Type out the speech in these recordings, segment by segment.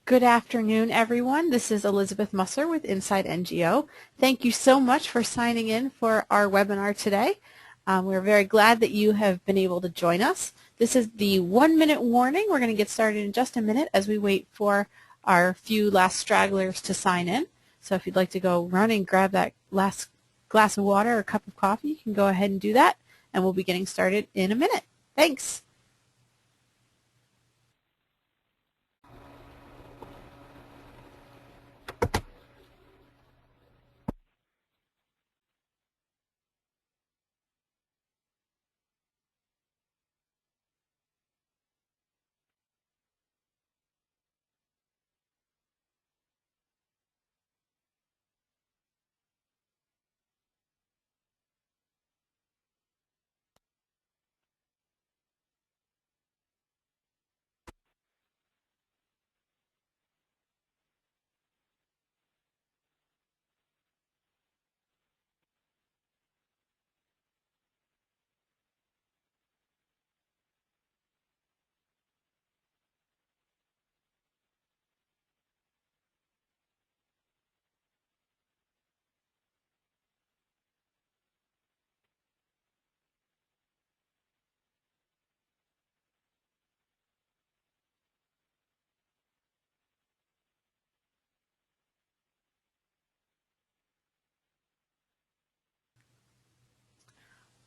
Good afternoon, everyone. This is Elizabeth Musser with InsideNGO. Thank you so much for signing in for our webinar today. We're very glad that you have been able to join us. This is the 1-minute warning. We're going to get started in just a minute as we wait for our few last stragglers to sign in. So if you'd like to go run and grab that last glass of water or cup of coffee, you can go ahead and do that, and we'll be getting started in a minute. Thanks.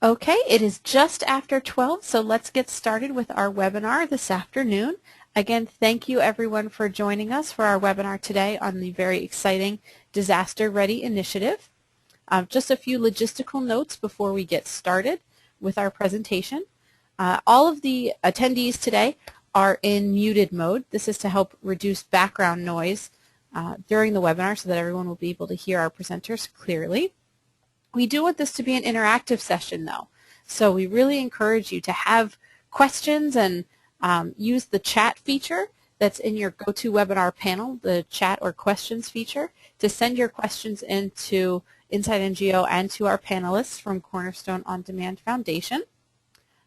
Okay, it is just after 12, so let's get started with our webinar this afternoon. Again, thank you everyone for joining us for our webinar today on the very exciting Disaster Ready initiative. Just a few logistical notes before we get started with our presentation. All of the attendees today are in muted mode. This is to help reduce background noise during the webinar so that everyone will be able to hear our presenters clearly. We do want this to be an interactive session, though, so we really encourage you to have questions and use the chat feature that's in your GoToWebinar panel, the chat or questions feature, to send your questions into InsideNGO and to our panelists from Cornerstone OnDemand Foundation.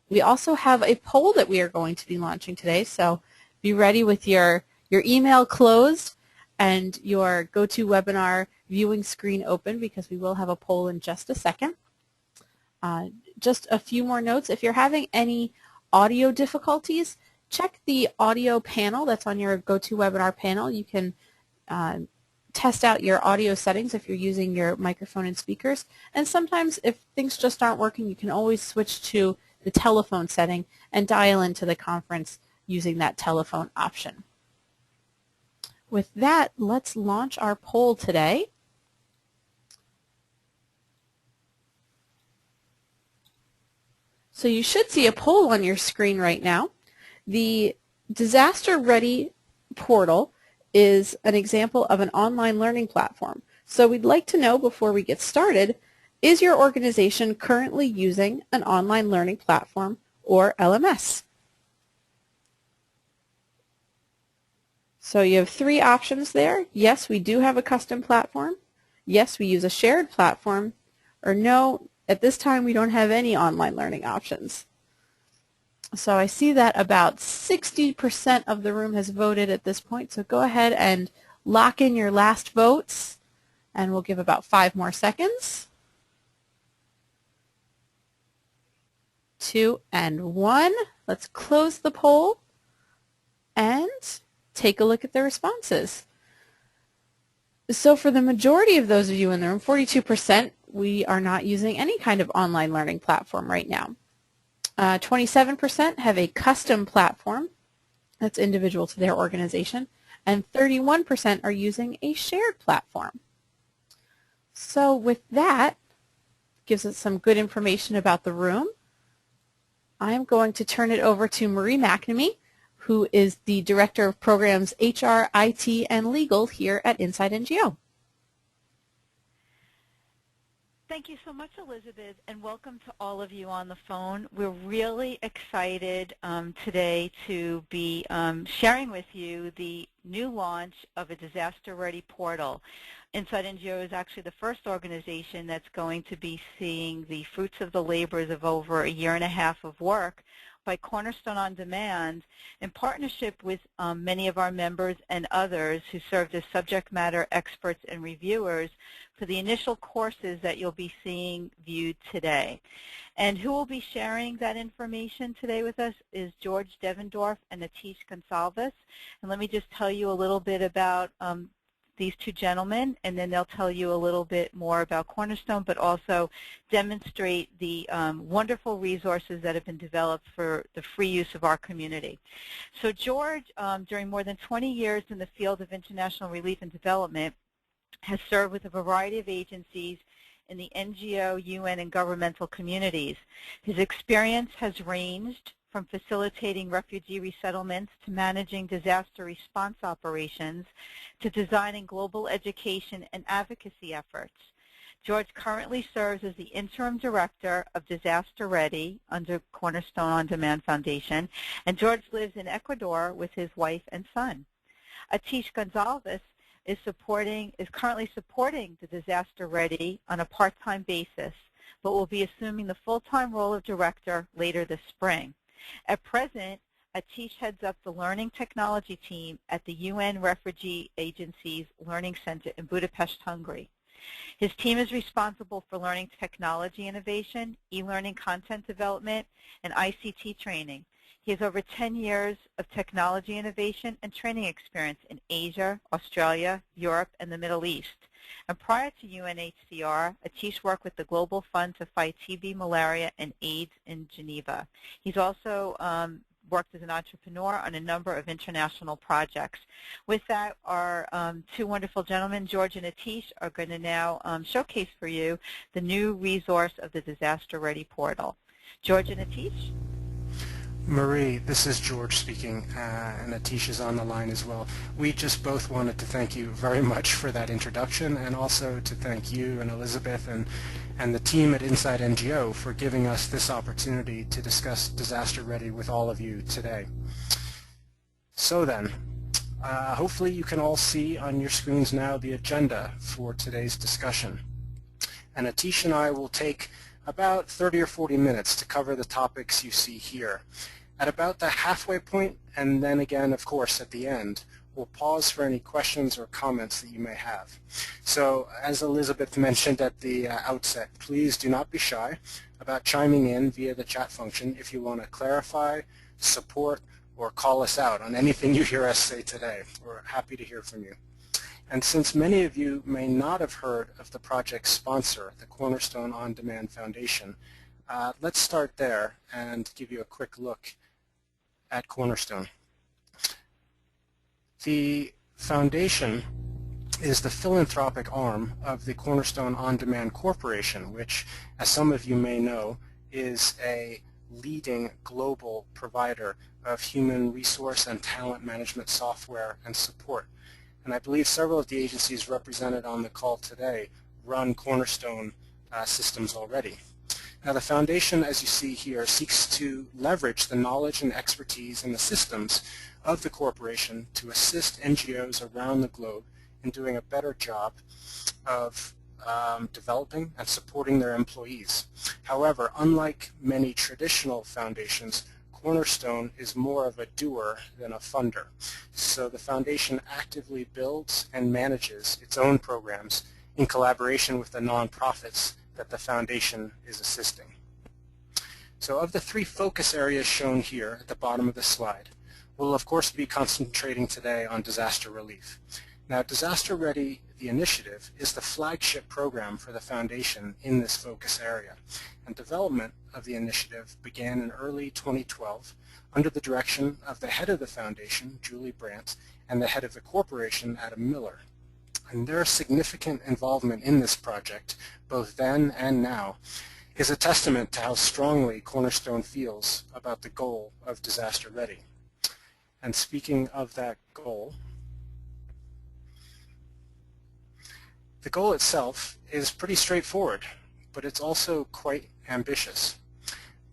We also have a poll that we are going to be launching today, so be ready with your email closed and your GoToWebinar viewing screen open, because we will have a poll in just a second. Just a few more notes. If you're having any audio difficulties, check the audio panel that's on your GoToWebinar panel. You can test out your audio settings if you're using your microphone and speakers. And sometimes if things just aren't working, you can always switch to the telephone setting and dial into the conference using that telephone option. With that, let's launch our poll today. So you should see a poll on your screen right now. The Disaster Ready portal is an example of an online learning platform. So we'd like to know before we get started, is your organization currently using an online learning platform or LMS? So you have three options there. Yes, we do have a custom platform. Yes, we use a shared platform. Or no, at this time we don't have any online learning options. So I see that about 60% of the room has voted at this point. So go ahead and lock in your last votes, and we'll give about 5 more seconds. 2 and 1. Let's close the poll and take a look at the responses. So for the majority of those of you in the room, 42%, we are not using any kind of online learning platform right now. 27% have a custom platform that's individual to their organization, and 31% are using a shared platform. So with that, gives us some good information about the room. I'm going to turn it over to Marie McNamee, who is the Director of Programs HR, IT, and Legal here at InsideNGO. Thank you so much, Elizabeth, and welcome to all of you on the phone. We're really excited today to be sharing with you the new launch of a disaster-ready portal. InsideNGO is actually the first organization that's going to be seeing the fruits of the labors of over a year and a half of work by Cornerstone OnDemand in partnership with many of our members and others who served as subject matter experts and reviewers for the initial courses that you'll be seeing viewed today. And who will be sharing that information today with us is George Devendorf and Atish Gonsalves. And let me just tell you a little bit about these two gentlemen, and then they'll tell you a little bit more about Cornerstone, but also demonstrate the wonderful resources that have been developed for the free use of our community. So George, during more than 20 years in the field of international relief and development, has served with a variety of agencies in the NGO, UN, and governmental communities. His experience has ranged from facilitating refugee resettlements to managing disaster response operations to designing global education and advocacy efforts. George currently serves as the Interim Director of Disaster Ready under Cornerstone OnDemand Foundation, and George lives in Ecuador with his wife and son. Atish Gonsalves is currently supporting the Disaster Ready on a part-time basis, but will be assuming the full-time role of director later this spring. At present, Atish heads up the Learning Technology team at the UN Refugee Agency's Learning Center in Budapest, Hungary. His team is responsible for learning technology innovation, e-learning content development, and ICT training. He has over 10 years of technology innovation and training experience in Asia, Australia, Europe, and the Middle East. And prior to UNHCR, Atish worked with the Global Fund to fight TB, malaria, and AIDS in Geneva. He's also worked as an entrepreneur on a number of international projects. With that, our two wonderful gentlemen, George and Atish, are going to now showcase for you the new resource of the Disaster Ready portal. George and Atish? Marie, this is George speaking, and Atish is on the line as well. We just both wanted to thank you very much for that introduction, and also to thank you and Elizabeth and the team at InsideNGO for giving us this opportunity to discuss Disaster Ready with all of you today. So then, hopefully you can all see on your screens now the agenda for today's discussion. And Atish and I will take about 30 or 40 minutes to cover the topics you see here. At about the halfway point, and then again, of course, at the end, we'll pause for any questions or comments that you may have. So, as Elizabeth mentioned at the outset, please do not be shy about chiming in via the chat function if you want to clarify, support, or call us out on anything you hear us say today. We're happy to hear from you. And since many of you may not have heard of the project's sponsor, the Cornerstone OnDemand Foundation, let's start there and give you a quick look at Cornerstone. The foundation is the philanthropic arm of the Cornerstone OnDemand Corporation, which, as some of you may know, is a leading global provider of human resource and talent management software and support. And I believe several of the agencies represented on the call today run Cornerstone systems already. Now the foundation, as you see here, seeks to leverage the knowledge and expertise and the systems of the corporation to assist NGOs around the globe in doing a better job of developing and supporting their employees. However, unlike many traditional foundations, Cornerstone is more of a doer than a funder. So the foundation actively builds and manages its own programs in collaboration with the nonprofits that the foundation is assisting. So of the three focus areas shown here at the bottom of the slide, we'll of course be concentrating today on disaster relief. Now, Disaster Ready, the initiative, is the flagship program for the foundation in this focus area. And development of the initiative began in early 2012 under the direction of the head of the foundation, Julie Brandt, and the head of the corporation, Adam Miller. And their significant involvement in this project, both then and now, is a testament to how strongly Cornerstone feels about the goal of Disaster Ready. And speaking of that goal, the goal itself is pretty straightforward, but it's also quite ambitious.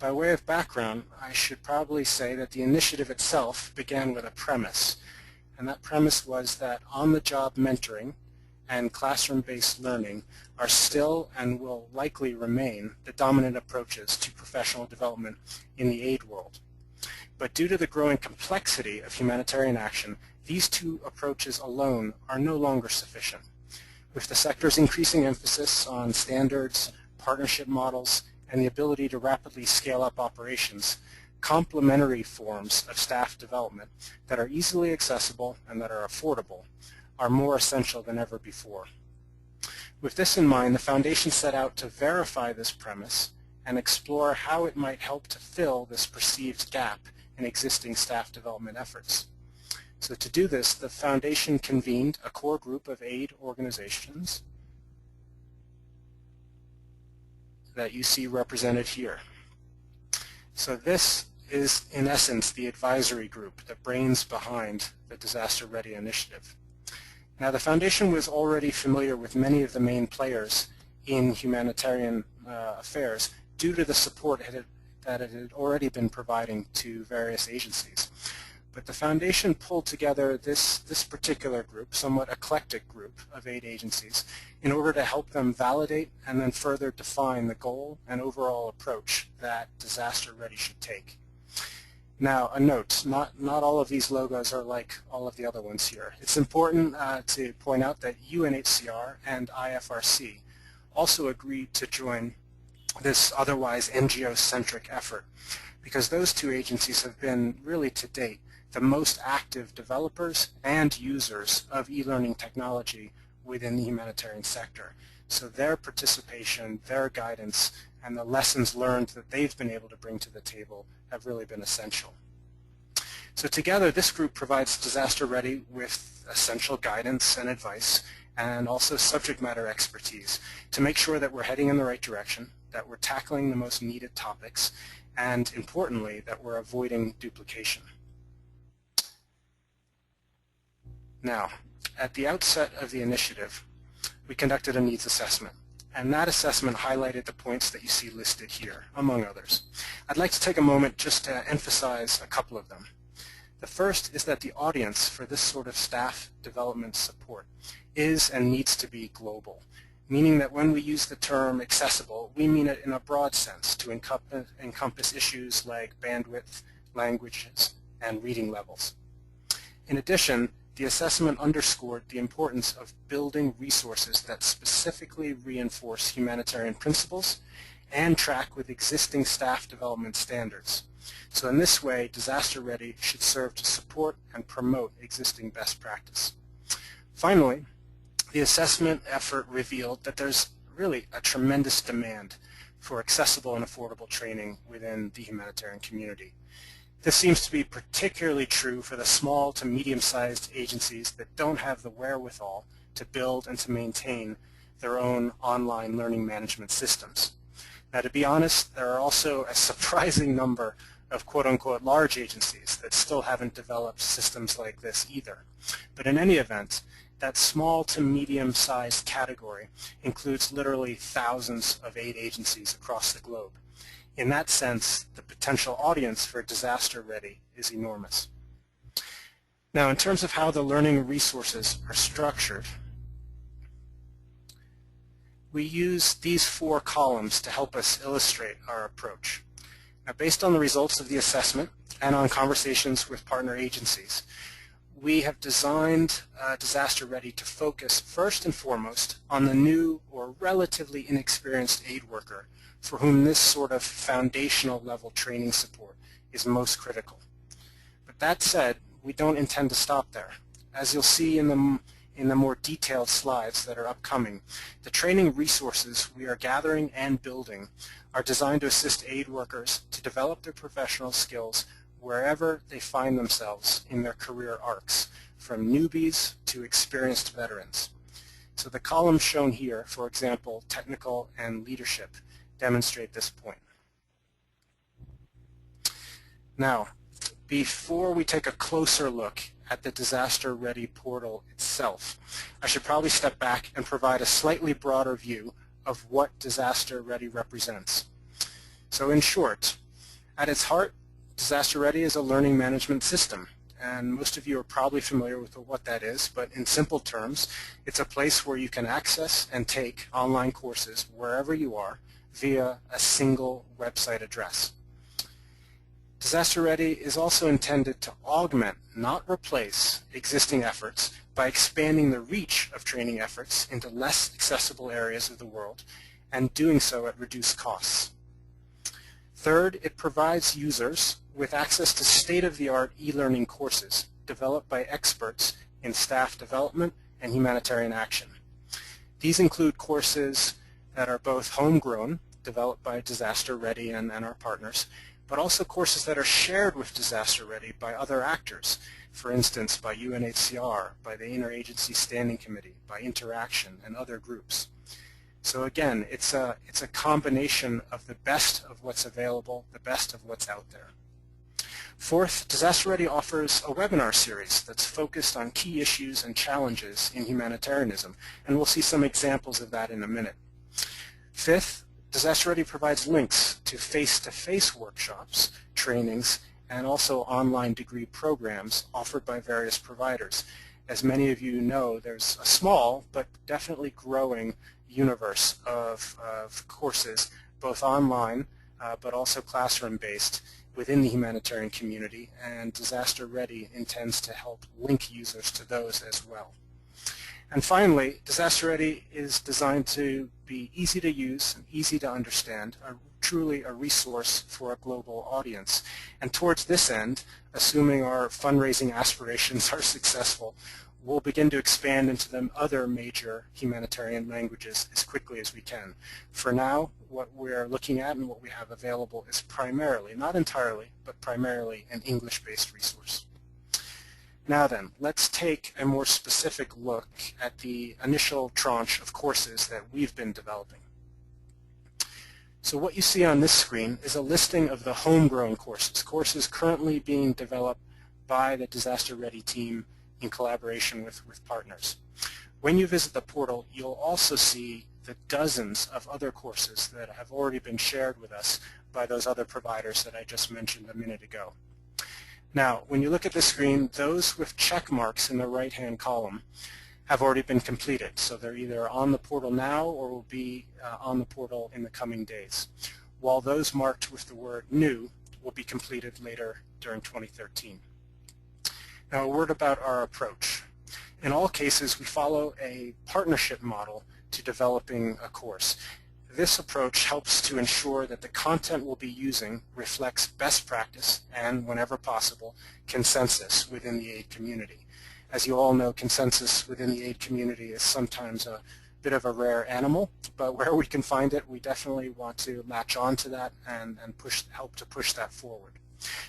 By way of background, I should probably say that the initiative itself began with a premise, and that premise was that on-the-job mentoring and classroom-based learning are still and will likely remain the dominant approaches to professional development in the aid world. But due to the growing complexity of humanitarian action, these two approaches alone are no longer sufficient. With the sector's increasing emphasis on standards, partnership models, and the ability to rapidly scale up operations, complementary forms of staff development that are easily accessible and that are affordable are more essential than ever before. With this in mind, the Foundation set out to verify this premise and explore how it might help to fill this perceived gap in existing staff development efforts. So to do this, the Foundation convened a core group of aid organizations that you see represented here. So this is, in essence, the advisory group, the brains behind the Disaster Ready initiative. Now, the Foundation was already familiar with many of the main players in humanitarian affairs due to the support that it had already been providing to various agencies. But the Foundation pulled together this particular group, somewhat eclectic group of aid agencies, in order to help them validate and then further define the goal and overall approach that Disaster Ready should take. Now, a note, not all of these logos are like all of the other ones here. It's important to point out that UNHCR and IFRC also agreed to join this otherwise NGO-centric effort, because those two agencies have been, really to date, the most active developers and users of e-learning technology within the humanitarian sector. So their participation, their guidance, and the lessons learned that they've been able to bring to the table have really been essential. So together, this group provides Disaster Ready with essential guidance and advice, and also subject matter expertise to make sure that we're heading in the right direction, that we're tackling the most needed topics, and importantly, that we're avoiding duplication. Now, at the outset of the initiative, we conducted a needs assessment, and that assessment highlighted the points that you see listed here, among others. I'd like to take a moment just to emphasize a couple of them. The first is that the audience for this sort of staff development support is and needs to be global, meaning that when we use the term accessible, we mean it in a broad sense to encompass issues like bandwidth, languages, and reading levels. In addition, the assessment underscored the importance of building resources that specifically reinforce humanitarian principles and track with existing staff development standards. So in this way, Disaster Ready should serve to support and promote existing best practice. Finally, the assessment effort revealed that there's really a tremendous demand for accessible and affordable training within the humanitarian community. This seems to be particularly true for the small to medium-sized agencies that don't have the wherewithal to build and to maintain their own online learning management systems. Now, to be honest, there are also a surprising number of quote-unquote large agencies that still haven't developed systems like this either. But in any event, that small to medium-sized category includes literally thousands of aid agencies across the globe. In that sense, the potential audience for Disaster Ready is enormous. Now, in terms of how the learning resources are structured, we use these 4 columns to help us illustrate our approach. Now, based on the results of the assessment and on conversations with partner agencies, we have designed Disaster Ready to focus first and foremost on the new or relatively inexperienced aid worker for whom this sort of foundational level training support is most critical. But that said, we don't intend to stop there. As you'll see in the more detailed slides that are upcoming, the training resources we are gathering and building are designed to assist aid workers to develop their professional skills wherever they find themselves in their career arcs, from newbies to experienced veterans. So the columns shown here, for example, technical and leadership, demonstrate this point. Now, before we take a closer look at the Disaster Ready portal itself, I should probably step back and provide a slightly broader view of what Disaster Ready represents. So in short, at its heart, Disaster Ready is a learning management system, and most of you are probably familiar with what that is, but in simple terms, it's a place where you can access and take online courses wherever you are via a single website address. Disaster Ready is also intended to augment, not replace, existing efforts by expanding the reach of training efforts into less accessible areas of the world and doing so at reduced costs. Third, it provides users with access to state-of-the-art e-learning courses developed by experts in staff development and humanitarian action. These include courses that are both homegrown, developed by Disaster Ready and our partners, but also courses that are shared with Disaster Ready by other actors, for instance by UNHCR, by the Interagency Standing Committee, by Interaction, and other groups. So again, it's a combination of the best of what's available, the best of what's out there. Fourth, Disaster Ready offers a webinar series that's focused on key issues and challenges in humanitarianism, and we'll see some examples of that in a minute. Fifth, Disaster Ready provides links to face-to-face workshops, trainings, and also online degree programs offered by various providers. As many of you know, there's a small but definitely growing universe of courses, both online but also classroom-based, within the humanitarian community, and Disaster Ready intends to help link users to those as well. And finally, Disaster Ready is designed to be easy to use and easy to understand, truly a resource for a global audience. And towards this end, assuming our fundraising aspirations are successful, we'll begin to expand into the other major humanitarian languages as quickly as we can. For now, what we're looking at and what we have available is primarily, not entirely, but primarily an English-based resource. Now then, let's take a more specific look at the initial tranche of courses that we've been developing. So what you see on this screen is a listing of the homegrown courses currently being developed by the Disaster Ready team in collaboration with partners. When you visit the portal, you'll also see the dozens of other courses that have already been shared with us by those other providers that I just mentioned a minute ago. Now, when you look at the screen, those with check marks in the right-hand column have already been completed. So they're either on the portal now or will be on the portal in the coming days, while those marked with the word new will be completed later during 2013. Now, a word about our approach. In all cases, we follow a partnership model to developing a course. This approach helps to ensure that the content we'll be using reflects best practice and, whenever possible, consensus within the aid community. As you all know, consensus within the aid community is sometimes a bit of a rare animal, but where we can find it, we definitely want to latch on to that and help to push that forward.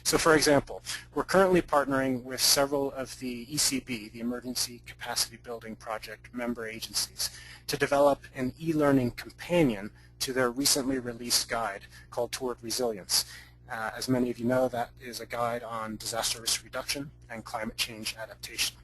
So for example, we're currently partnering with several of the ECB, the Emergency Capacity Building Project member agencies, to develop an e-learning companion to their recently released guide called Toward Resilience. As many of you know, that is a guide on disaster risk reduction and climate change adaptation.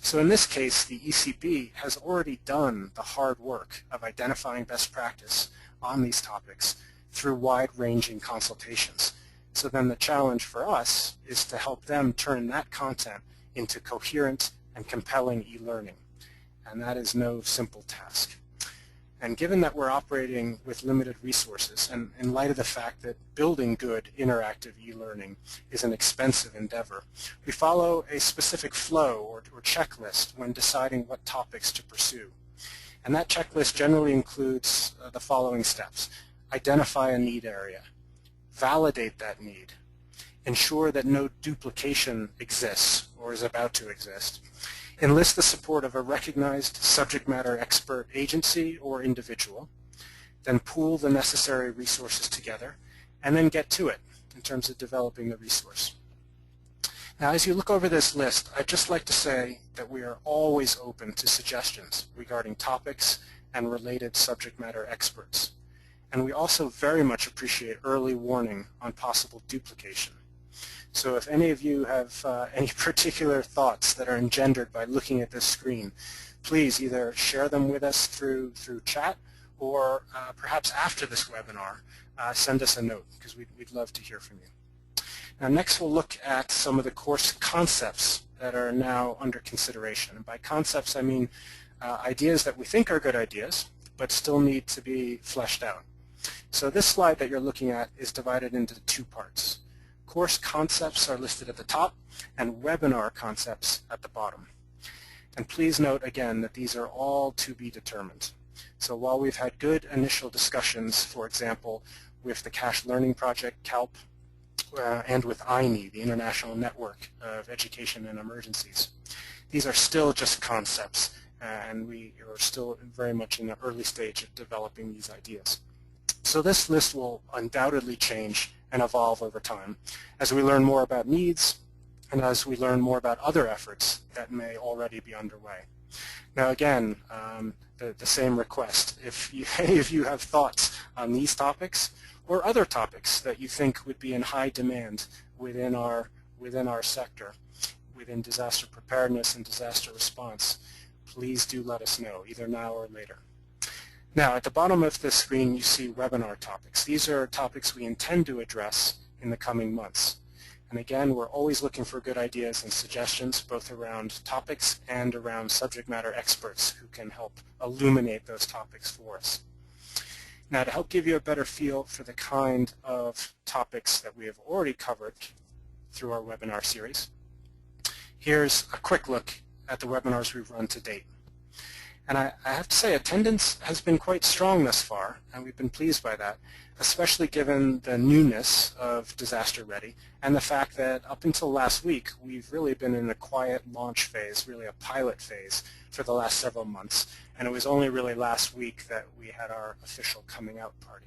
So in this case, the ECB has already done the hard work of identifying best practice on these topics through wide-ranging consultations. So then the challenge for us is to help them turn that content into coherent and compelling e-learning. And that is no simple task. And given that we're operating with limited resources, and in light of the fact that building good interactive e-learning is an expensive endeavor, we follow a specific flow or checklist when deciding what topics to pursue. And that checklist generally includes the following steps. Identify a need area. Validate that need, ensure that no duplication exists or is about to exist, enlist the support of a recognized subject matter expert agency or individual, then pool the necessary resources together, and then get to it in terms of developing the resource. Now, as you look over this list, I'd just like to say that we are always open to suggestions regarding topics and related subject matter experts. And we also very much appreciate early warning on possible duplication. So if any of you have any particular thoughts that are engendered by looking at this screen, please either share them with us through chat or perhaps after this webinar, send us a note because we'd love to hear from you. Now next we'll look at some of the course concepts that are now under consideration. And by concepts I mean ideas that we think are good ideas but still need to be fleshed out. So this slide that you're looking at is divided into two parts. Course concepts are listed at the top and webinar concepts at the bottom. And please note again that these are all to be determined. So while we've had good initial discussions, for example, with the Cash Learning Project, CALP, and with INE, the International Network of Education in Emergencies, these are still just concepts, and we are still very much in the early stage of developing these ideas. So this list will undoubtedly change and evolve over time as we learn more about needs and as we learn more about other efforts that may already be underway. Now again, the same request. If you have thoughts on these topics or other topics that you think would be in high demand within our sector, within disaster preparedness and disaster response, please do let us know, either now or later. Now, at the bottom of the screen, you see webinar topics. These are topics we intend to address in the coming months. And again, we're always looking for good ideas and suggestions, both around topics and around subject matter experts who can help illuminate those topics for us. Now, to help give you a better feel for the kind of topics that we have already covered through our webinar series, here's a quick look at the webinars we've run to date. And I have to say, attendance has been quite strong thus far, and we've been pleased by that, especially given the newness of Disaster Ready and the fact that up until last week, we've really been in a quiet launch phase, really a pilot phase, for the last several months. And it was only really last week that we had our official coming out party.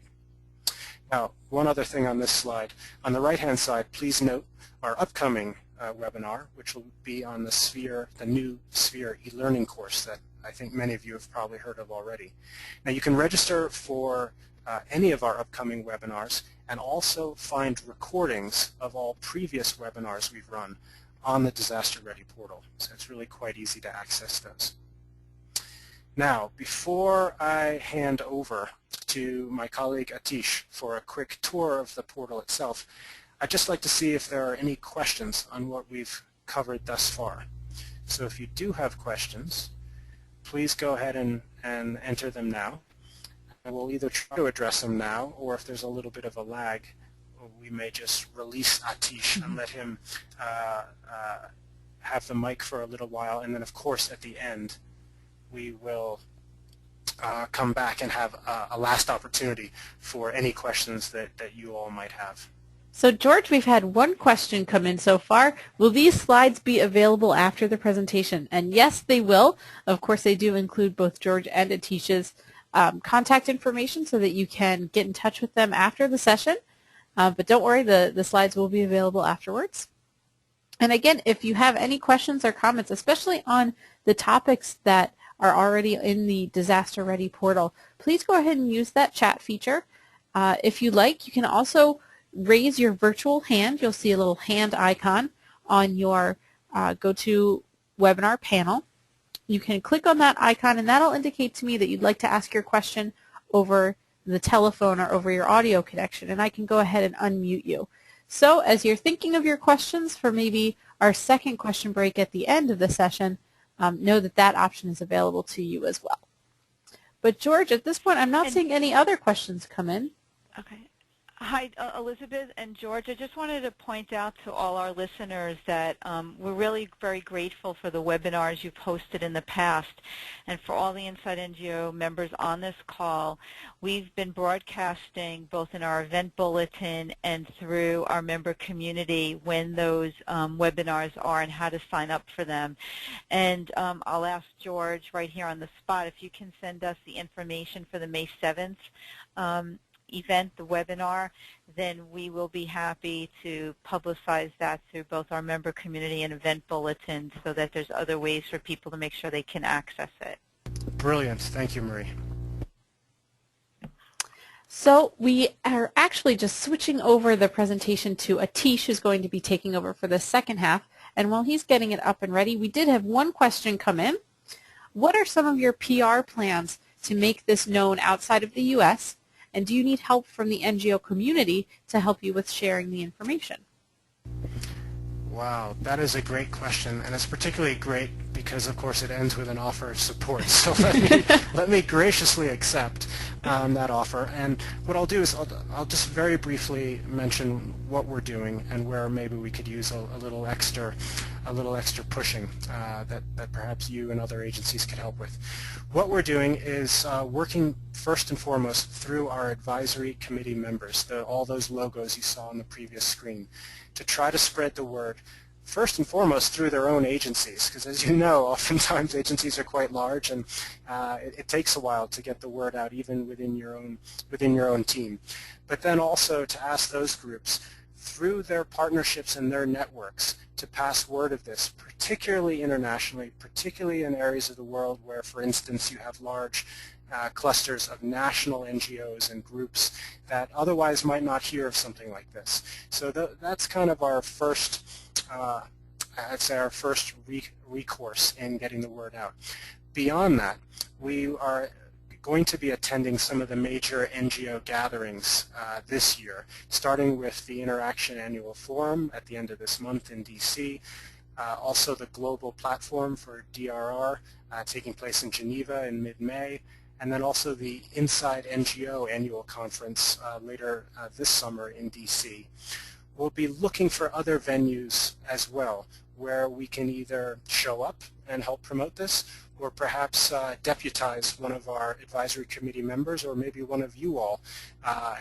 Now, one other thing on this slide. On the right-hand side, please note our upcoming webinar, which will be on the new Sphere e-learning course that I think many of you have probably heard of already. Now, you can register for any of our upcoming webinars and also find recordings of all previous webinars we've run on the Disaster Ready portal. So it's really quite easy to access those. Now, before I hand over to my colleague Atish for a quick tour of the portal itself, I'd just like to see if there are any questions on what we've covered thus far. So if you do have questions, please go ahead and enter them now. And we'll either try to address them now, or if there's a little bit of a lag, we may just release Atish and let him have the mic for a little while. And then, of course, at the end, we will come back and have a last opportunity for any questions that you all might have. So George, we've had one question come in so far. Will these slides be available after the presentation? And yes, they will. Of course, they do include both George and Atish's contact information so that you can get in touch with them after the session. But don't worry, the slides will be available afterwards. And again, if you have any questions or comments, especially on the topics that are already in the Disaster Ready portal, please go ahead and use that chat feature. If you like, you can also raise your virtual hand. You'll see a little hand icon on your GoToWebinar panel. You can click on that icon, and that'll indicate to me that you'd like to ask your question over the telephone or over your audio connection, and I can go ahead and unmute you. So as you're thinking of your questions for maybe our second question break at the end of the session, know that that option is available to you as well. But George, at this point, I'm not seeing any other questions come in. Okay. Hi, Elizabeth and George. I just wanted to point out to all our listeners that we're really very grateful for the webinars you've hosted in the past. And for all the InsideNGO members on this call, we've been broadcasting both in our event bulletin and through our member community when those webinars are and how to sign up for them. And I'll ask George right here on the spot if you can send us the information for the May 7th event, the webinar, then we will be happy to publicize that through both our member community and event bulletins so that there's other ways for people to make sure they can access it. Brilliant. Thank you, Marie. So we are actually just switching over the presentation to Atish, who's going to be taking over for the second half. And while he's getting it up and ready, we did have one question come in. What are some of your PR plans to make this known outside of the U.S.? And do you need help from the NGO community to help you with sharing the information? Wow, that is a great question, and it's particularly great because, of course, it ends with an offer of support. So let me graciously accept that offer. And what I'll do is I'll just very briefly mention what we're doing and where maybe we could use a little extra pushing that perhaps you and other agencies could help with. What we're doing is working first and foremost through our advisory committee members, all those logos you saw on the previous screen, to try to spread the word first and foremost through their own agencies, because as you know, oftentimes agencies are quite large, and it takes a while to get the word out even within your own team. But then also to ask those groups through their partnerships and their networks to pass word of this, particularly internationally, particularly in areas of the world where, for instance, you have large clusters of national NGOs and groups that otherwise might not hear of something like this. So that's kind of our first, I'd say our first recourse in getting the word out. Beyond that, we are going to be attending some of the major NGO gatherings this year, starting with the Interaction Annual Forum at the end of this month in DC, also the Global Platform for DRR taking place in Geneva in mid-May, and then also the InsideNGO Annual Conference later this summer in DC. We'll be looking for other venues as well where we can either show up and help promote this, or perhaps deputize one of our advisory committee members, or maybe one of you all,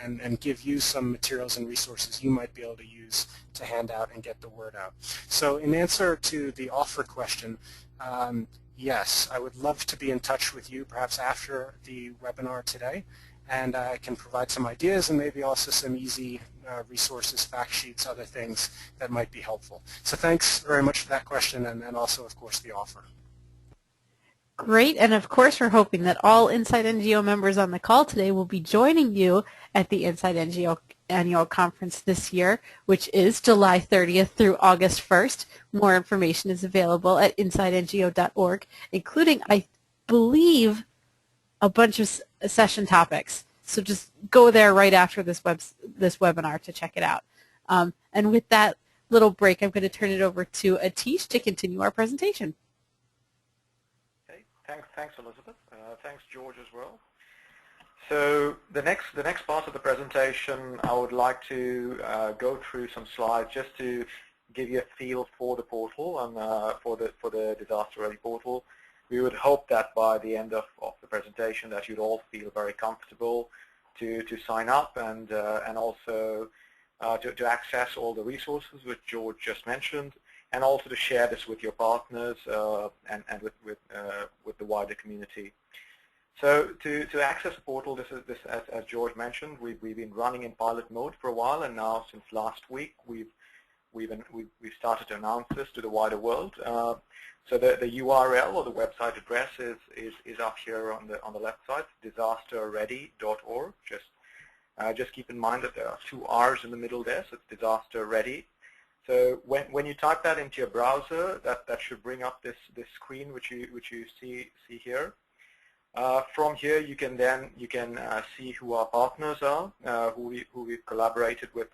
and give you some materials and resources you might be able to use to hand out and get the word out. So in answer to the offer question, yes, I would love to be in touch with you perhaps after the webinar today, and I can provide some ideas and maybe also some easy resources, fact sheets, other things that might be helpful. So thanks very much for that question, and also, of course, the offer. Great, and of course we're hoping that all InsideNGO members on the call today will be joining you at the InsideNGO Annual Conference this year, which is July 30th through August 1st. More information is available at InsideNGO.org, including, I believe, a bunch of session topics. So just go there right after this webinar to check it out. And with that little break, I'm going to turn it over to Atish to continue our presentation. Thanks, Elizabeth. Thanks, George, as well. So the next part of the presentation, I would like to go through some slides just to give you a feel for the portal and for the Disaster Ready portal. We would hope that by the end of the presentation that you'd all feel very comfortable to sign up and also to access all the resources which George just mentioned, and also to share this with your partners and with the wider community. So to access the portal, this as George mentioned, we've been running in pilot mode for a while, and now since last week we've started to announce this to the wider world. So the URL or the website address is up here on the left side, disasterready.org. Just keep in mind that there are 2 R's in the middle there, so it's Disaster Ready. So when you type that into your browser, that should bring up this screen which you see here. From here you can see who our partners are, who we've collaborated with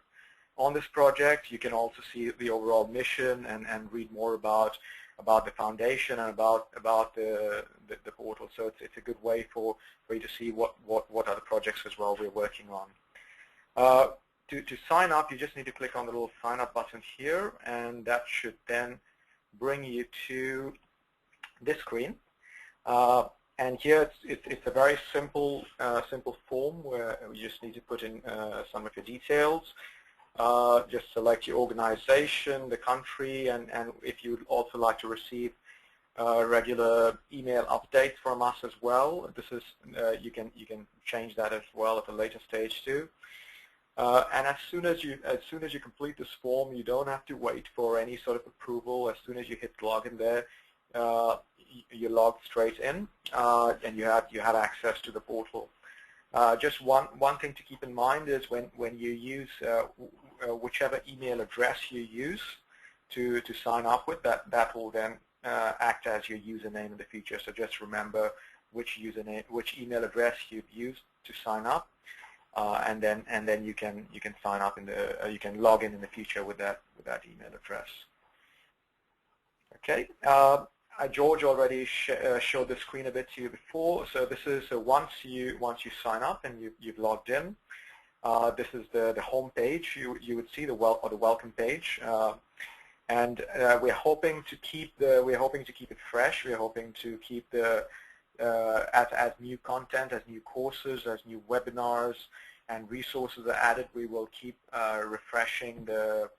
on this project. You can also see the overall mission and read more about the foundation and about the portal. So it's a good way for you to see what other projects as well we're working on. To sign up, you just need to click on the little sign up button here, and that should then bring you to this screen. And here it's a very simple form where you just need to put in some of your details. Just select your organization, the country, and if you'd also like to receive regular email updates from us as well. This is you can change that as well at a later stage too. And as soon as you complete this form, you don't have to wait for any sort of approval. As soon as you hit login there, you log straight in, and you have access to the portal. Just one thing to keep in mind is when you use whichever email address you use to sign up with, that will then act as your username in the future. So just remember which email address you've used to sign up, and then you can sign up you can log in the future with that email address. Okay. George already showed the screen a bit to you before. So this is once you sign up and you've logged in. This is the home page. You would see the welcome page, and we're hoping to keep it fresh. We're hoping to keep as new content, as new courses, as new webinars and resources are added. We will keep refreshing the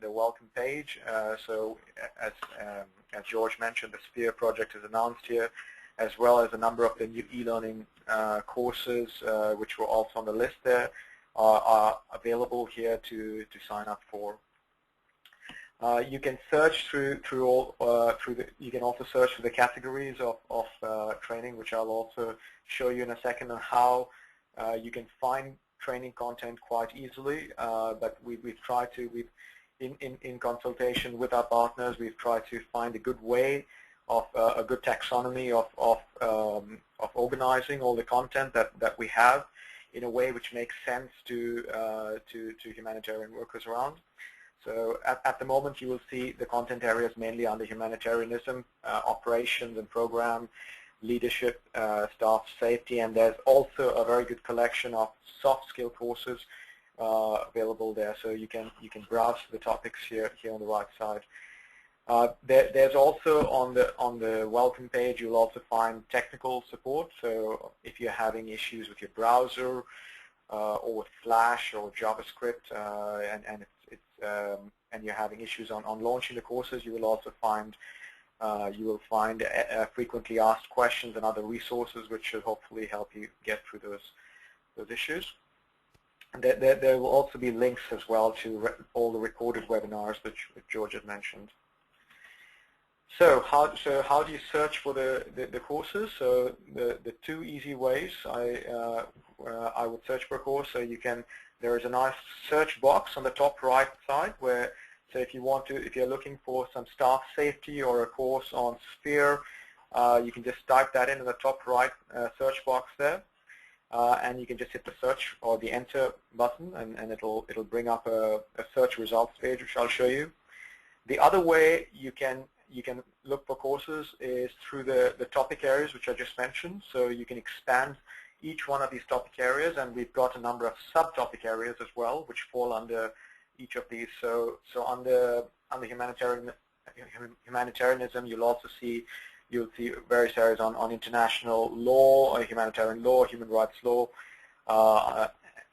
welcome page. So as George mentioned, the Sphere project is announced here, as well as a number of the new e-learning courses, which were also on the list there, are available here to sign up for. You can search you can also search for the categories of training, which I'll also show you in a second, on how you can find training content quite easily. But we've tried to, in consultation with our partners, we've tried to find a good way of a good taxonomy of organizing all the content that we have in a way which makes sense to humanitarian workers around. So at the moment, you will see the content areas mainly under humanitarianism, operations and program, leadership, staff safety, and there's also a very good collection of soft skill courses available there. So you can browse the topics here on the right side. There's also on the welcome page, you'll also find technical support. So if you're having issues with your browser or with Flash or JavaScript, and you're having issues on launching the courses, you will also find frequently asked questions and other resources which should hopefully help you get through those issues. And there will also be links as well to all the recorded webinars which George had mentioned. So how do you search for the courses? So the two easy ways I would search for a course. So there is a nice search box on the top right side where, so if you're looking for some staff safety or a course on Sphere, you can just type that in the top right search box there, and you can just hit the search or the enter button, and it'll bring up a search results page, which I'll show you. The other way you can look for courses is through the topic areas which I just mentioned. So you can expand each one of these topic areas, and we've got a number of subtopic areas as well which fall under each of these. So under humanitarianism, you'll see various areas on international law, humanitarian law, human rights law,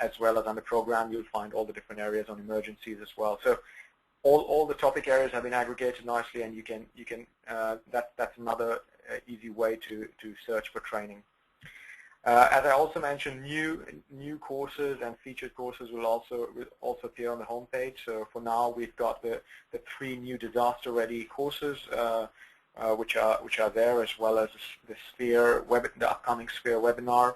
as well as under program. You'll find all the different areas on emergencies as well. So all the topic areas have been aggregated nicely, and that's another easy way to search for training. As I also mentioned, new courses and featured courses will also appear on the homepage. So for now, we've got the 3 new disaster-ready courses, which are there, as well as the upcoming Sphere webinar.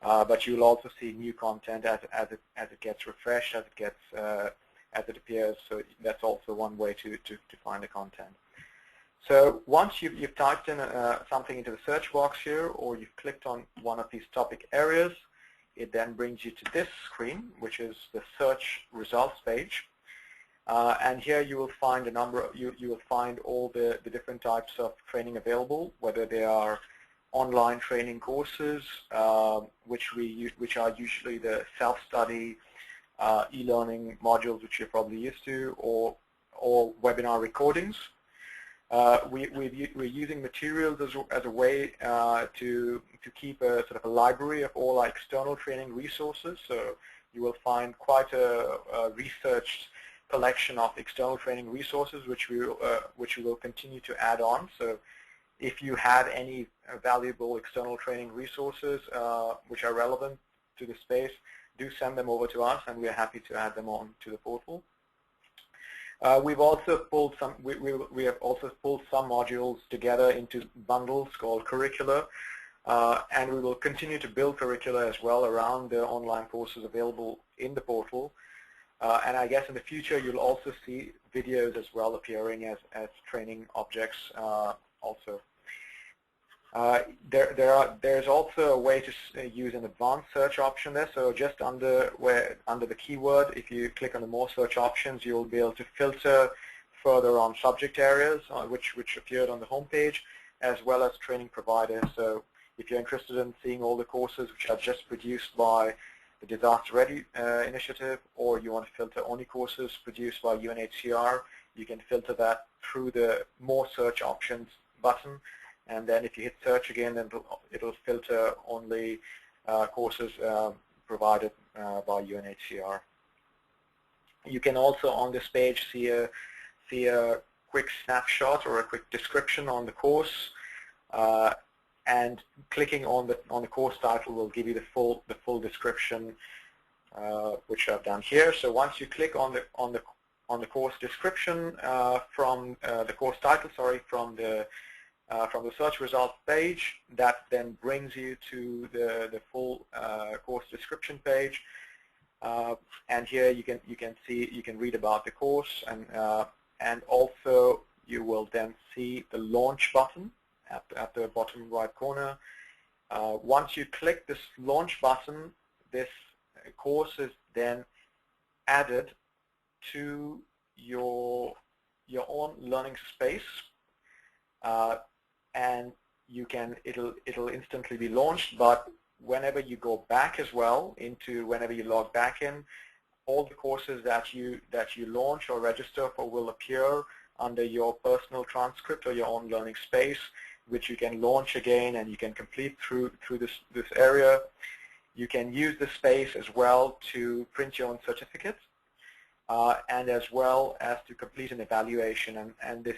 But you'll also see new content as it gets refreshed, as it appears. So that's also one way to find the content. So once you've typed in something into the search box here, or you've clicked on one of these topic areas, it then brings you to this screen, which is the search results page. And here you will find you will find all the different types of training available, whether they are online training courses, which are usually the self-study e-learning modules which you're probably used to, or webinar recordings. We're using materials as a way to keep a sort of a library of all our external training resources. So you will find quite a researched collection of external training resources, which we will continue to add on. So if you have any valuable external training resources which are relevant to the space, do send them over to us, and we're happy to add them on to the portal. We've also pulled some. We have also pulled some modules together into bundles called curricula, and we will continue to build curricula as well around the online courses available in the portal. And I guess in the future you'll also see videos as well appearing as training objects also. There's also a way to use an advanced search option there. So just under the keyword, if you click on the more search options, you'll be able to filter further on subject areas which appeared on the homepage, as well as training providers. So if you're interested in seeing all the courses which are just produced by the Disaster Ready initiative, or you want to filter only courses produced by UNHCR, you can filter that through the More Search Options button. And then if you hit search again, then it'll filter only courses provided by UNHCR. You can also on this page see a quick snapshot or a quick description on the course, and clicking on the course title will give you the full description, which I've done here. So once you click on the course description from the course title, from the search results page, that then brings you to the full course description page. And here you can read about the course, and also you will then see the launch button at the bottom right corner. Once you click this launch button, this course is then added to your own learning space, and it'll instantly be launched. But whenever you go back as well whenever you log back in, all the courses that you launch or register for will appear under your personal transcript or your own learning space, which you can launch again and you can complete through this area. You can use the space as well to print your own certificate, and as well as to complete an evaluation. And the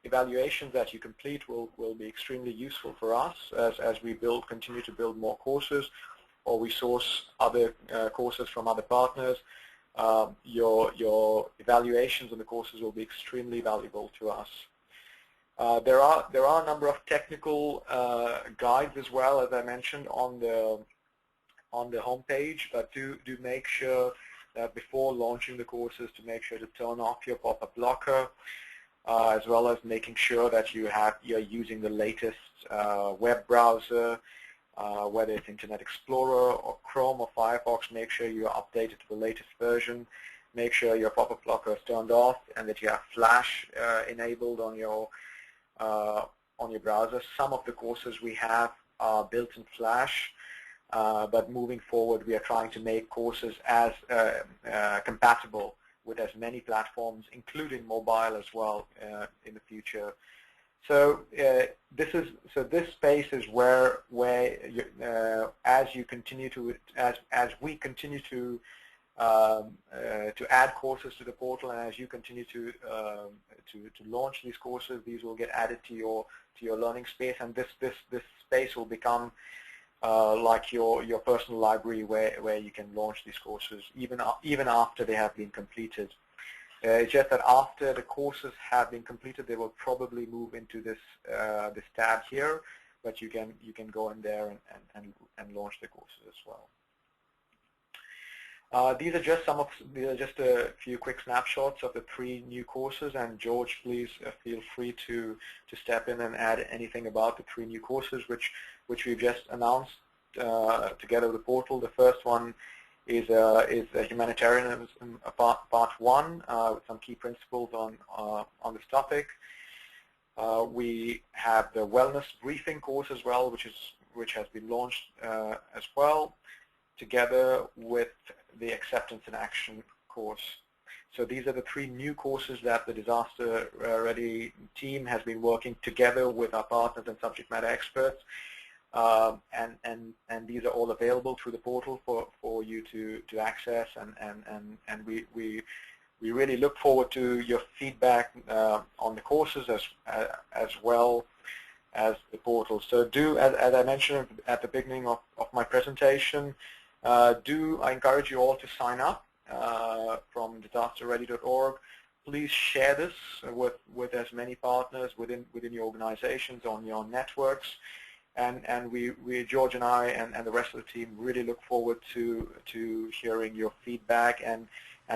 evaluations that you complete will be extremely useful for us as we continue to build more courses, or we source other courses from other partners. Your evaluations on the courses will be extremely valuable to us. There are a number of technical guides as well, as I mentioned, on the homepage, but do make sure that before launching the courses to make sure to turn off your pop-up blocker, as well as making sure that you're using the latest web browser, whether it's Internet Explorer or Chrome or Firefox. Make sure you're updated to the latest version. Make sure your pop-up blocker is turned off and that you have Flash enabled on your browser. Some of the courses we have are built in Flash, but moving forward we are trying to make courses as compatible with as many platforms, including mobile as well, in the future. So this space is where as we continue to add courses to the portal, and as you continue to launch these courses, these will get added to your learning space, and this space will become like your personal library where you can launch these courses even after they have been completed. It's just that after the courses have been completed, they will probably move into this tab here, but you can go in there and launch the courses as well. These are just a few quick snapshots of the 3 new courses, and George, please feel free to step in and add anything about the 3 new courses which we've just announced together with the portal. The first one is humanitarianism part 1 with some key principles on this topic. We have the wellness briefing course as well, which has been launched as well, together with the acceptance and action course. So these are the 3 new courses that the Disaster Ready team has been working together with our partners and subject matter experts, and these are all available through the portal for you to access, and we really look forward to your feedback on the courses as well as the portal. So as I mentioned at the beginning of my presentation, I encourage you all to sign up from disasterready.org. Please share this with as many partners within your organizations, on your networks, and George and I and the rest of the team really look forward to hearing your feedback and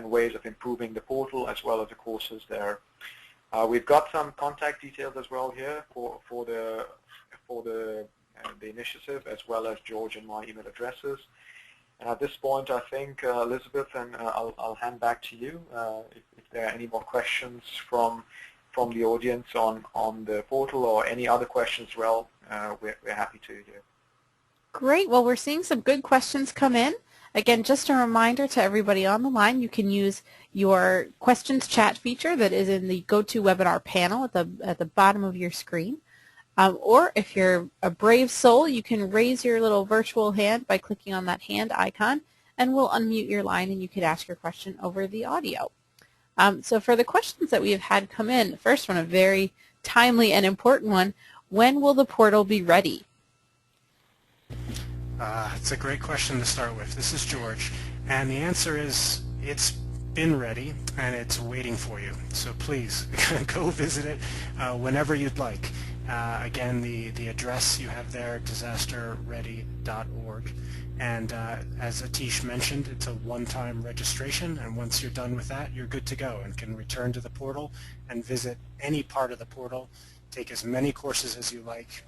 ways of improving the portal as well as the courses there. We've got some contact details as well here for the initiative, as well as George and my email addresses. And at this point, I think, Elizabeth, and I'll hand back to you if there are any more questions from the audience on the portal or any other questions. Well, we're happy to hear. Great. Well, we're seeing some good questions come in. Again, just a reminder to everybody on the line, you can use your questions chat feature that is in the GoToWebinar panel at the bottom of your screen. Or if you're a brave soul, you can raise your little virtual hand by clicking on that hand icon, and we'll unmute your line and you can ask your question over the audio. So for the questions that we have had come in, the first one, a very timely and important one, when will the portal be ready? It's a great question to start with. This is George, and the answer is it's been ready and it's waiting for you. So please go visit it whenever you'd like. Again, the address you have there, disasterready.org. And as Atish mentioned, it's a one-time registration, and once you're done with that, you're good to go and can return to the portal and visit any part of the portal, take as many courses as you like.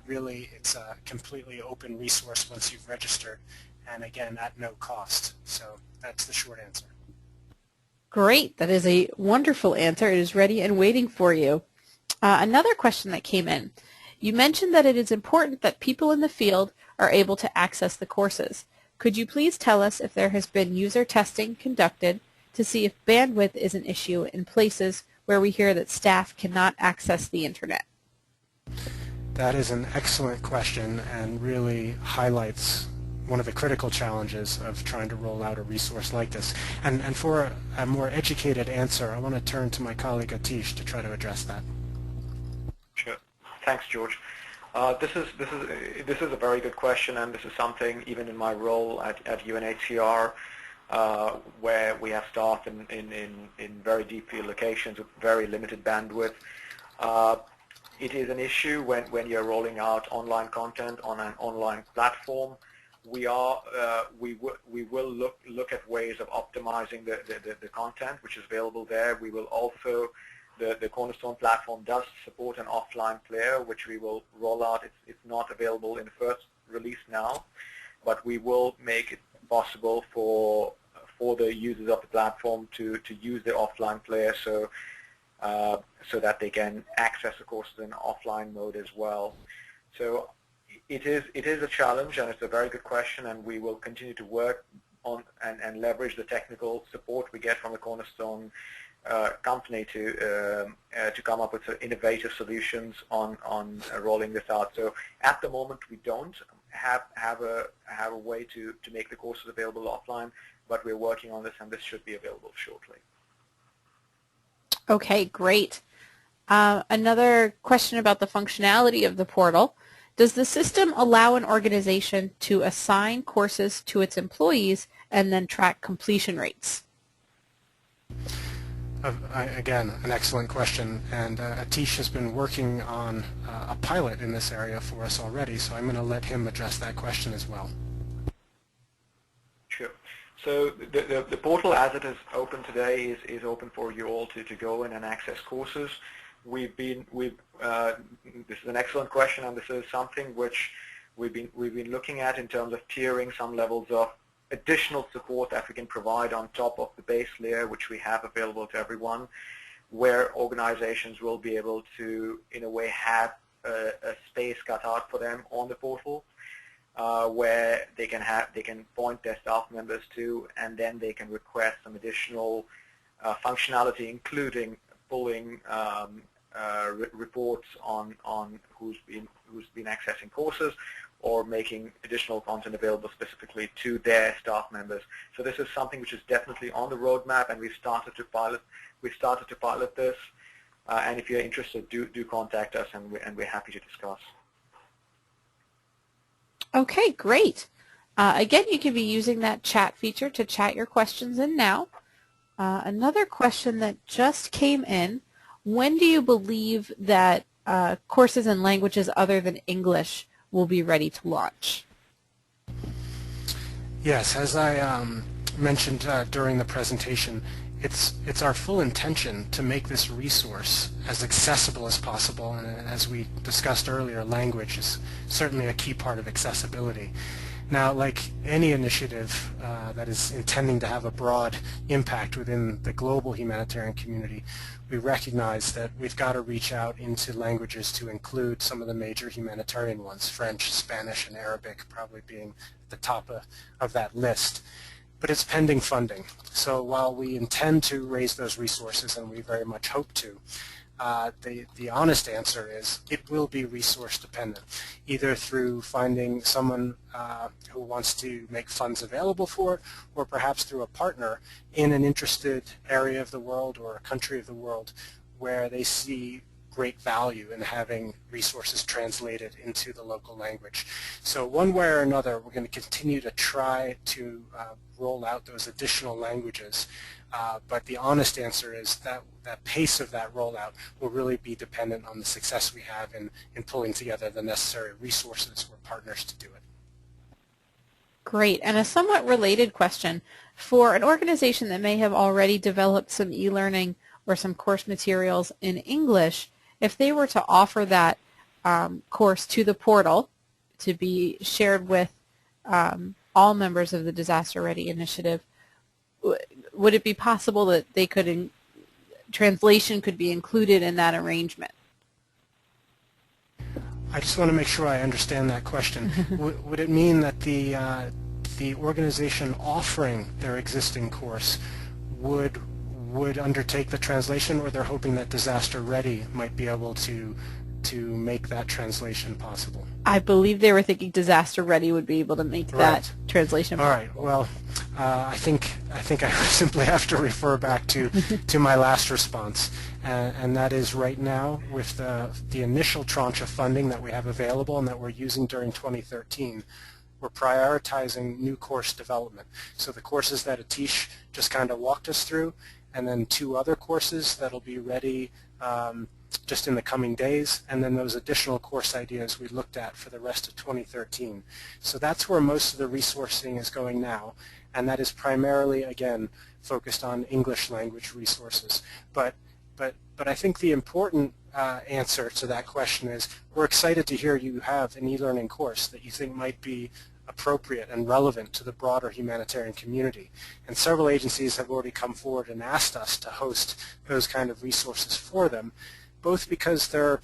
Really, it's a completely open resource once you've registered, and again, at no cost. So that's the short answer. Great. That is a wonderful answer. It is ready and waiting for you. Another question that came in. You mentioned that it is important that people in the field are able to access the courses. Could you please tell us if there has been user testing conducted to see if bandwidth is an issue in places where we hear that staff cannot access the internet? That is an excellent question and really highlights one of the critical challenges of trying to roll out a resource like this. And for a more educated answer, I want to turn to my colleague Atish to try to address that. Sure. Thanks, George. This is a very good question, and this is something even in my role at UNHCR, where we have staff in very deep field locations with very limited bandwidth. It is an issue when you're rolling out online content on an online platform. We will look at ways of optimizing the content which is available there. We will also, the Cornerstone platform does support an offline player, which we will roll out. It's not available in the first release now, but we will make it possible for the users of the platform to use the offline player, so that they can access the courses in offline mode as well. So it is a challenge, and it's a very good question, and we will continue to work on and leverage the technical support we get from the Cornerstone company to come up with innovative solutions on rolling this out. So at the moment we don't have a way to make the courses available offline, but we're working on this, and this should be available shortly. Okay, great. Another question about the functionality of the portal. Does the system allow an organization to assign courses to its employees and then track completion rates? Again, an excellent question, and Atish has been working on a pilot in this area for us already, so I'm going to let him address that question as well. Sure. So the portal as it is open today is open for you all to go in and access courses. This is an excellent question, and this is something which we've been looking at in terms of tiering some levels of additional support that we can provide on top of the base layer which we have available to everyone, where organizations will be able to, in a way, have a space cut out for them on the portal, where they can point their staff members to, and then they can request some additional functionality, including pulling reports on who's been accessing courses, or making additional content available specifically to their staff members. So this is something which is definitely on the roadmap, and we've started to pilot this. And if you're interested, do contact us, and we're happy to discuss. Okay, great. Again, you can be using that chat feature to chat your questions in now. Another question that just came in: when do you believe that courses in languages other than English will be ready to launch? Yes, as I mentioned during the presentation, it's our full intention to make this resource as accessible as possible, and as we discussed earlier, language is certainly a key part of accessibility. Now, like any initiative that is intending to have a broad impact within the global humanitarian community, we recognize that we've got to reach out into languages to include some of the major humanitarian ones, French, Spanish, and Arabic probably being at the top of that list. But it's pending funding. So while we intend to raise those resources, and we very much hope to, the honest answer is it will be resource dependent, either through finding someone who wants to make funds available for it, or perhaps through a partner in an interested area of the world or a country of the world where they see great value in having resources translated into the local language. So one way or another, we're going to continue to try to roll out those additional languages. But the honest answer is that that pace of that rollout will really be dependent on the success we have in pulling together the necessary resources or partners to do it. Great. And a somewhat related question. For an organization that may have already developed some e-learning or some course materials in English, if they were to offer that course to the portal to be shared with all members of the Disaster Ready Initiative, would it be possible that they could translation could be included in that arrangement? I just want to make sure I understand that question. Would it mean that the organization offering their existing course would undertake the translation, or they're hoping that Disaster Ready might be able to make that translation possible? I believe they were thinking Disaster Ready would be able to make that translation possible. All right. Well, I think I simply have to refer back to my last response, and that is right now with the initial tranche of funding that we have available and that we're using during 2013. We're prioritizing new course development. So the courses that Atish just kind of walked us through, and then 2 other courses that'll be ready just in the coming days, and then those additional course ideas we looked at for the rest of 2013. So that's where most of the resourcing is going now, and that is primarily, again, focused on English language resources. But I think the important answer to that question is we're excited to hear you have an e-learning course that you think might be appropriate and relevant to the broader humanitarian community. And several agencies have already come forward and asked us to host those kind of resources for them, both because they're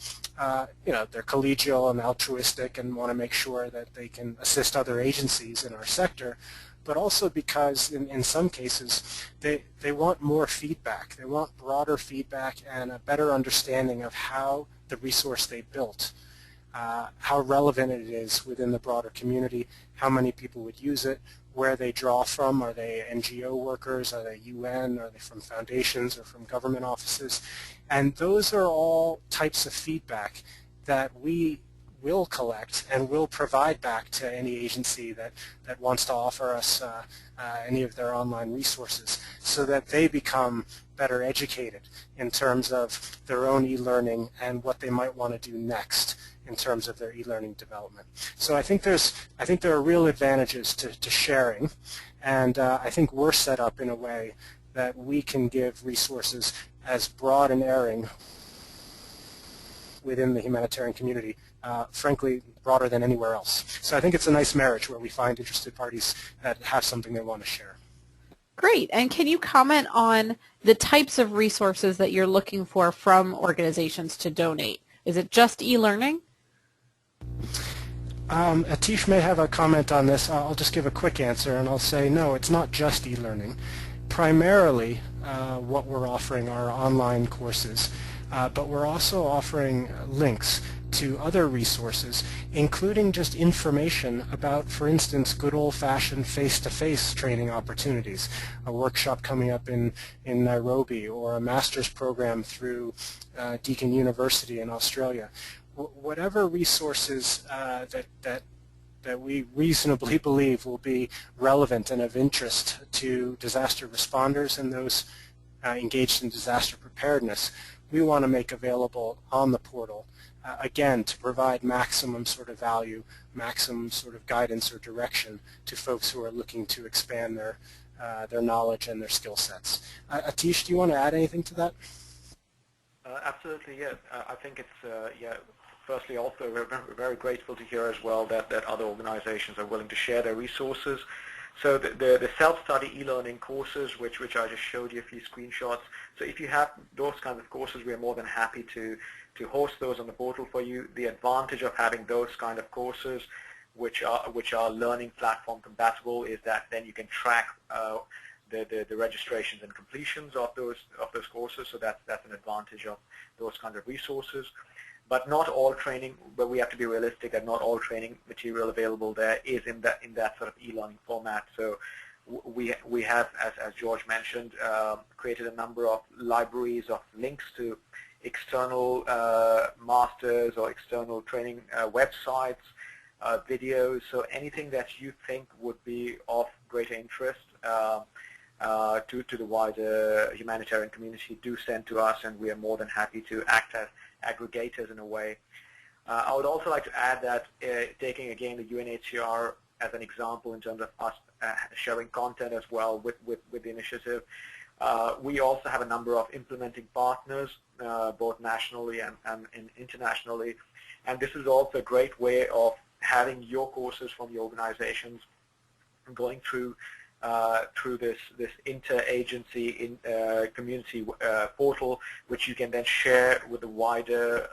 they're collegial and altruistic and want to make sure that they can assist other agencies in our sector, but also because in some cases they want more feedback. They want broader feedback and a better understanding of how the resource they built, how relevant it is within the broader community, how many people would use it, where they draw from. Are they NGO workers? Are they UN? Are they from foundations or from government offices? And those are all types of feedback that we will collect and will provide back to any agency that wants to offer us any of their online resources, so that they become better educated in terms of their own e-learning and what they might want to do next in terms of their e-learning development. So I think there are real advantages to sharing, and I think we're set up in a way that we can give resources as broad and airing within the humanitarian community, frankly, broader than anywhere else. So I think it's a nice marriage where we find interested parties that have something they want to share. Great. And can you comment on the types of resources that you're looking for from organizations to donate? Is it just e-learning? Atish may have a comment on this. I'll just give a quick answer, and I'll say no, it's not just e-learning. Primarily, what we're offering are online courses, but we're also offering links to other resources, including just information about, for instance, good old-fashioned face-to-face training opportunities, a workshop coming up in Nairobi, or a master's program through Deakin University in Australia. Whatever resources that we reasonably believe will be relevant and of interest to disaster responders and those engaged in disaster preparedness, we want to make available on the portal, again, to provide maximum sort of value, maximum sort of guidance or direction to folks who are looking to expand their knowledge and their skill sets. Atish, do you want to add anything to that? Absolutely, yeah. I think it's firstly, also we're very grateful to hear as well that other organizations are willing to share their resources. So the self-study e-learning courses, which I just showed you a few screenshots. So if you have those kinds of courses, we are more than happy to host those on the portal for you. The advantage of having those kind of courses, which are learning platform compatible, is that then you can track the registrations and completions of those courses. So that's an advantage of those kind of resources. But not all training, but we have to be realistic that not all training material available there is in that sort of e-learning format. So we have, as George mentioned, created a number of libraries of links to external masters or external training websites, videos. So anything that you think would be of greater interest to the wider humanitarian community, do send to us, and we are more than happy to act as aggregators in a way. I would also like to add that taking again the UNHCR as an example in terms of us sharing content as well with the initiative, we also have a number of implementing partners both nationally and internationally, and this is also a great way of having your courses from the organizations going through this inter-agency community portal, which you can then share with the wider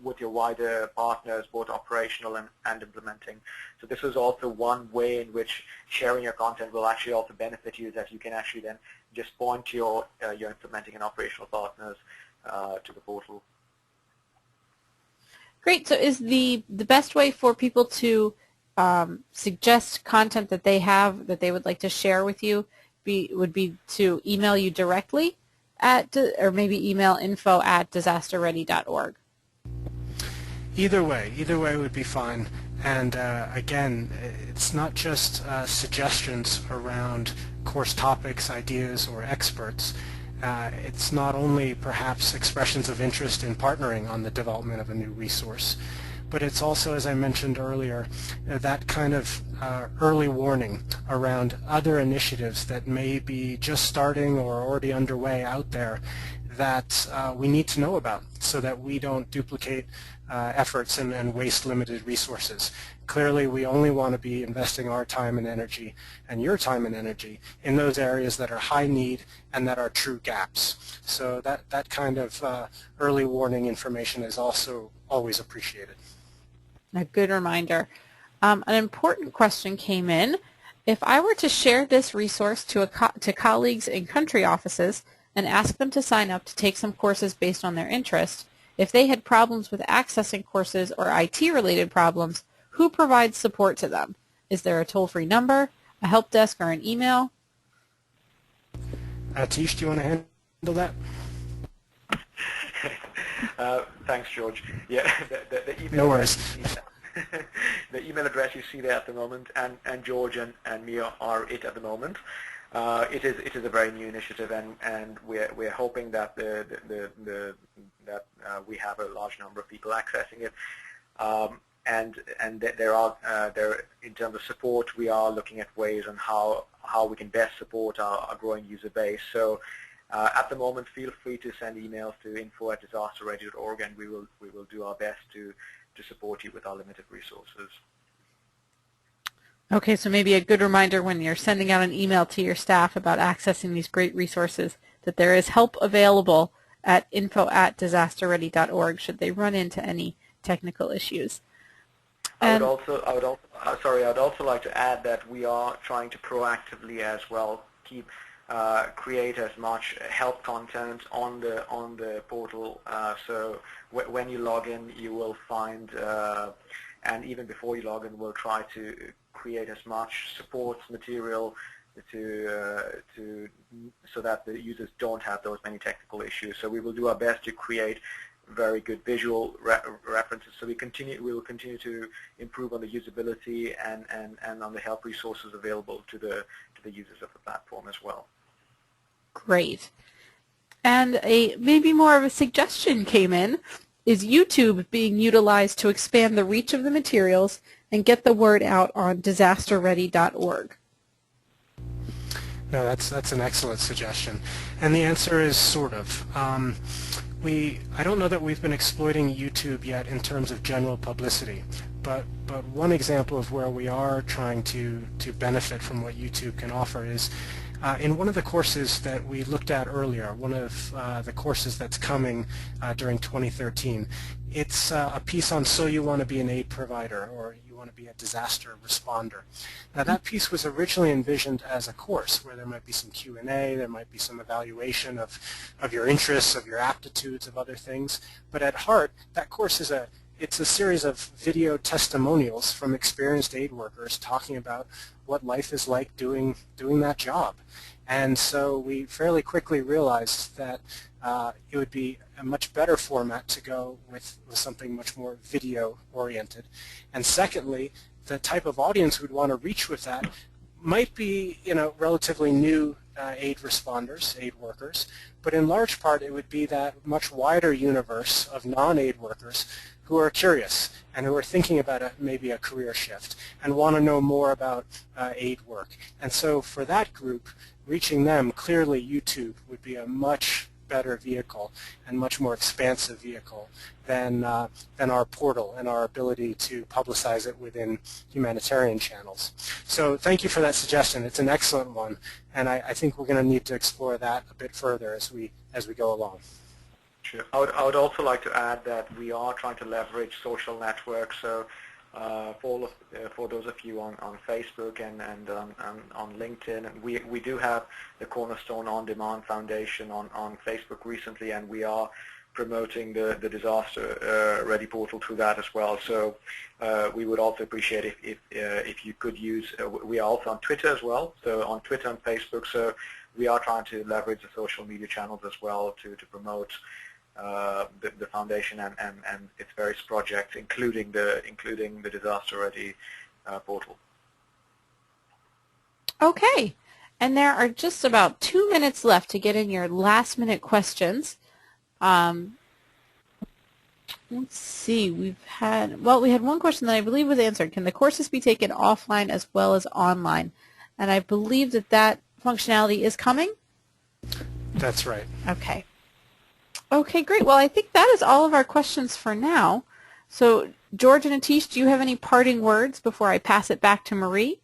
with your wider partners, both operational and implementing. So this is also one way in which sharing your content will actually also benefit you, that you can actually then just point to your implementing and operational partners to the portal. Great. So is the best way for people to suggest content that they have that they would like to share with you would be to email you directly or maybe email info@disasterready.org? Either way would be fine. And again, it's not just suggestions around course topics, ideas, or experts. It's not only perhaps expressions of interest in partnering on the development of a new resource, but it's also, as I mentioned earlier, that kind of early warning around other initiatives that may be just starting or already underway out there that we need to know about, so that we don't duplicate efforts and waste limited resources. Clearly, we only want to be investing our time and energy, and your time and energy, in those areas that are high need and that are true gaps. So that kind of early warning information is also always appreciated. A good reminder. An important question came in. If I were to share this resource to colleagues in country offices and ask them to sign up to take some courses based on their interest, if they had problems with accessing courses or IT-related problems, who provides support to them? Is there a toll-free number, a help desk, or an email? Atish, do you want to handle that? Thanks, George. Yeah, the email. No worries. The email address you see there at the moment, and George and me are it at the moment. It is a very new initiative, and we're hoping that we have a large number of people accessing it. And there in terms of support, we are looking at ways on how we can best support our growing user base. So at the moment, feel free to send emails to info@disasterready.org, and we will do our best to support you with our limited resources. Okay, so maybe a good reminder when you're sending out an email to your staff about accessing these great resources, that there is help available at info@disasterready.org should they run into any technical issues. I'd also like to add that we are trying to proactively as well create as much help content on the portal. So when you log in, you will find, and even before you log in, we'll try to create as much support material so that the users don't have those many technical issues. So we will do our best to create very good visual references. So we will continue to improve on the usability and on the help resources available to the users of the platform as well. Great. And maybe more of a suggestion came in. Is YouTube being utilized to expand the reach of the materials and get the word out on disasterready.org? No, that's an excellent suggestion. And the answer is sort of. I don't know that we've been exploiting YouTube yet in terms of general publicity, but one example of where we are trying to benefit from what YouTube can offer is in one of the courses that we looked at earlier, one of the courses that's coming during 2013. It's a piece on So You Want to Be an Aid Provider, or You Want to Be a Disaster Responder. Now that piece was originally envisioned as a course where there might be some Q&A, there might be some evaluation of your interests, of your aptitudes, of other things, but at heart that course is it's a series of video testimonials from experienced aid workers talking about what life is like doing that job. And so we fairly quickly realized that it would be a much better format to go with something much more video oriented. And secondly, the type of audience we'd want to reach with that might be, relatively new aid responders, aid workers, but in large part it would be that much wider universe of non-aid workers who are curious and who are thinking about maybe a career shift and want to know more about aid work. And so for that group, reaching them, clearly YouTube would be a much better vehicle and much more expansive vehicle than our portal and our ability to publicize it within humanitarian channels. So thank you for that suggestion. It's an excellent one, and I think we're going to need to explore that a bit further as we go along. Sure. I would also like to add that we are trying to leverage social networks. So for those of you on Facebook and on LinkedIn, we do have the Cornerstone OnDemand Foundation on Facebook recently, and we are promoting the Disaster Ready portal through that as well. So we would also appreciate if you could use. We are also on Twitter as well. So on Twitter and Facebook. So we are trying to leverage the social media channels as well to promote the foundation and its various projects, including the Disaster Ready portal. Okay, and there are just about 2 minutes left to get in your last-minute questions. Let's see. We had one question that I believe was answered. Can the courses be taken offline as well as online? And I believe that functionality is coming. That's right. Okay. Okay, great. Well, I think that is all of our questions for now. So, George and Atish, do you have any parting words before I pass it back to Marie?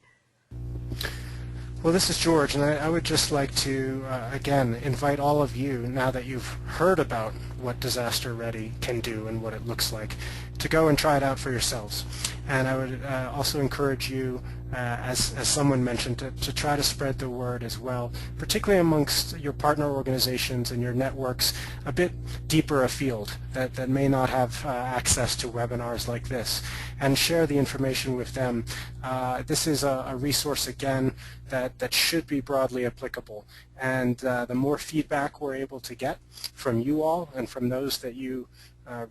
Well, this is George, and I would just like to, again, invite all of you, now that you've heard about what Disaster Ready can do and what it looks like, to go and try it out for yourselves. And I would also encourage you, as someone mentioned, to try to spread the word as well, particularly amongst your partner organizations and your networks a bit deeper afield that may not have access to webinars like this, and share the information with them. This is a resource, again, that should be broadly applicable, and the more feedback we're able to get from you all and from those that you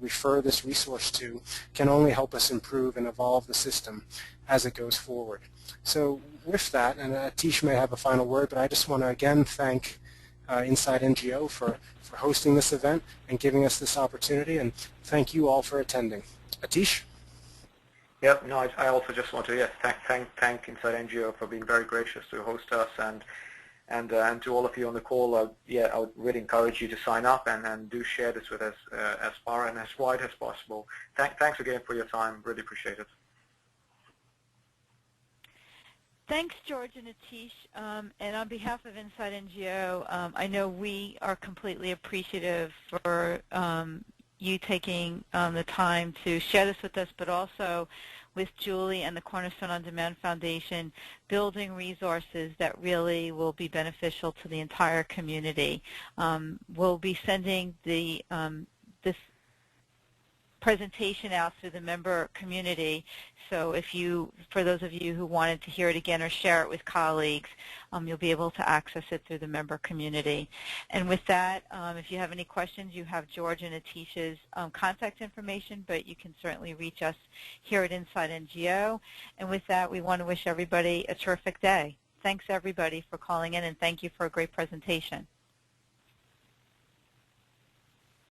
refer this resource to can only help us improve and evolve the system as it goes forward. So with that, and Atish may have a final word, but I just want to again thank InsideNGO for hosting this event and giving us this opportunity, and thank you all for attending. Atish? Yeah, no, I also just want to thank InsideNGO for being very gracious to host us, and to all of you on the call. I would really encourage you to sign up and do share this with us as far and as wide as possible. Thanks again for your time. Really appreciate it. Thanks, George and Atish. And on behalf of InsideNGO, I know we are completely appreciative for you taking the time to share this with us, but also with Julie and the Cornerstone OnDemand Foundation, building resources that really will be beneficial to the entire community. We'll be sending this presentation out to the member community, so for those of you who wanted to hear it again or share it with colleagues, you'll be able to access it through the member community. And with that, if you have any questions, you have George and Atish's contact information, but you can certainly reach us here at InsideNGO. And with that, we want to wish everybody a terrific day. Thanks, everybody, for calling in, and thank you for a great presentation.